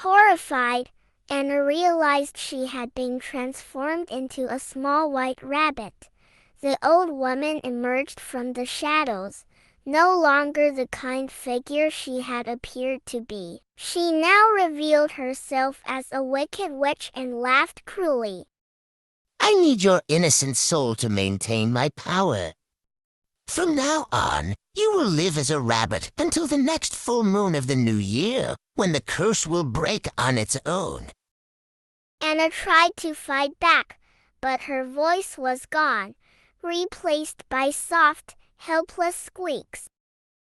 Horrified, Anna realized she had been transformed into a small white rabbit. The old woman emerged from the shadows, no longer the kind figure she had appeared to be. She now revealed herself as a wicked witch and laughed cruelly. I need your innocent soul to maintain my power. From now on, you will live as a rabbit until the next full moon of the new year, when the curse will break on its own. Anna tried to fight back, but her voice was gone, replaced by soft, helpless squeaks.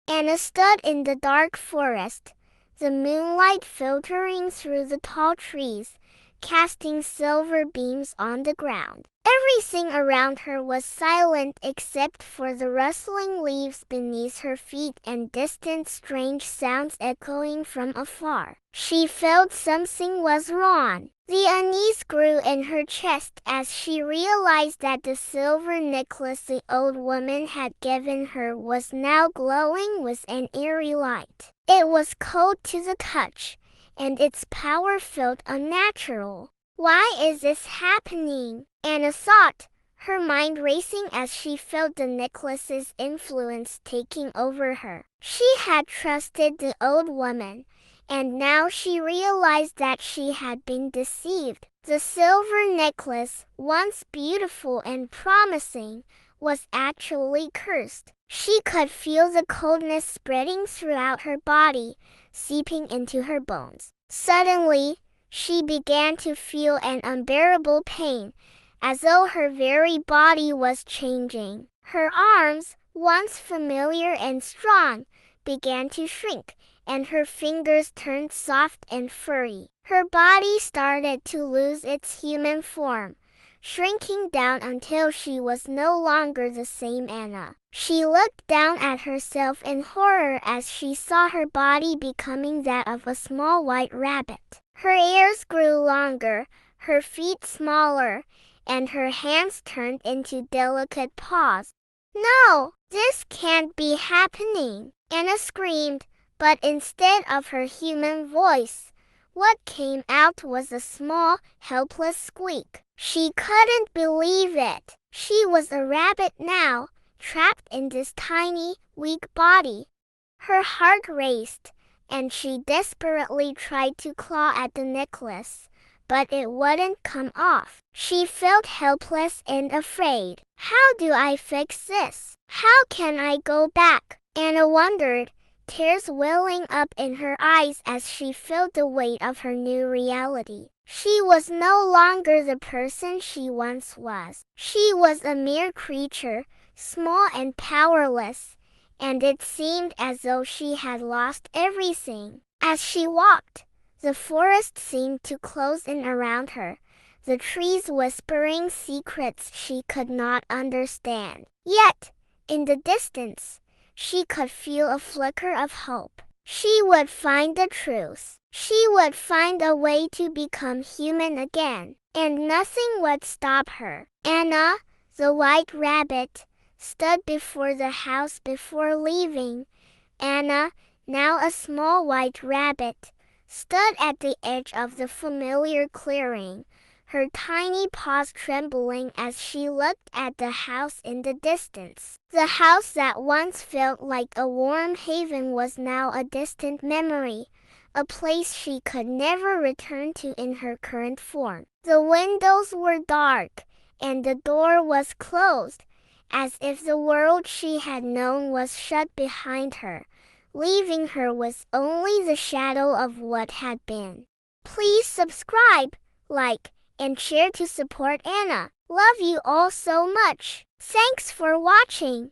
Anna stood in the dark forest, the moonlight filtering through the tall trees, casting silver beams on the ground. Everything around her was silent except for the rustling leaves beneath her feet and distant strange sounds echoing from afar. She felt something was wrong. The unease grew in her chest as she realized that the silver necklace the old woman had given her was now glowing with an eerie light. It was cold to the touch, and its power felt unnatural. Why is this happening? Anna thought, her mind racing as she felt the necklace's influence taking over her. She had trusted the old woman, and now she realized that she had been deceived. The silver necklace, once beautiful and promising, was actually cursed. She could feel the coldness spreading throughout her body, seeping into her bones. Suddenly, she began to feel an unbearable pain, as though her very body was changing. Her arms, once familiar and strong, began to shrink, and her fingers turned soft and furry. Her body started to lose its human form, shrinking down until she was no longer the same Anna. She looked down at herself in horror as she saw her body becoming that of a small white rabbit. Her ears grew longer, her feet smaller, and her hands turned into delicate paws. No, this can't be happening, Anna screamed, but instead of her human voice, what came out was a small, helpless squeak. She couldn't believe it. She was a rabbit now, trapped in this tiny, weak body. Her heart raced, and she desperately tried to claw at the necklace, but it wouldn't come off. She felt helpless and afraid. How do I fix this? How can I go back? Anna wondered, tears welling up in her eyes as she felt the weight of her new reality. She was no longer the person she once was. She was a mere creature, small and powerless, and it seemed as though she had lost everything. As she walked, the forest seemed to close in around her, the trees whispering secrets she could not understand. Yet, in the distance, she could feel a flicker of hope. She would find the truth. She would find a way to become human again, and nothing would stop her. Anna, the white rabbit, stood before the house before leaving. Anna, now a small white rabbit, stood at the edge of the familiar clearing, her tiny paws trembling as she looked at the house in the distance. The house that once felt like a warm haven was now a distant memory, a place she could never return to in her current form. The windows were dark, and the door was closed, as if the world she had known was shut behind her, leaving her with only the shadow of what had been. Please subscribe, like, and share to support Anna. Love you all so much. Thanks for watching.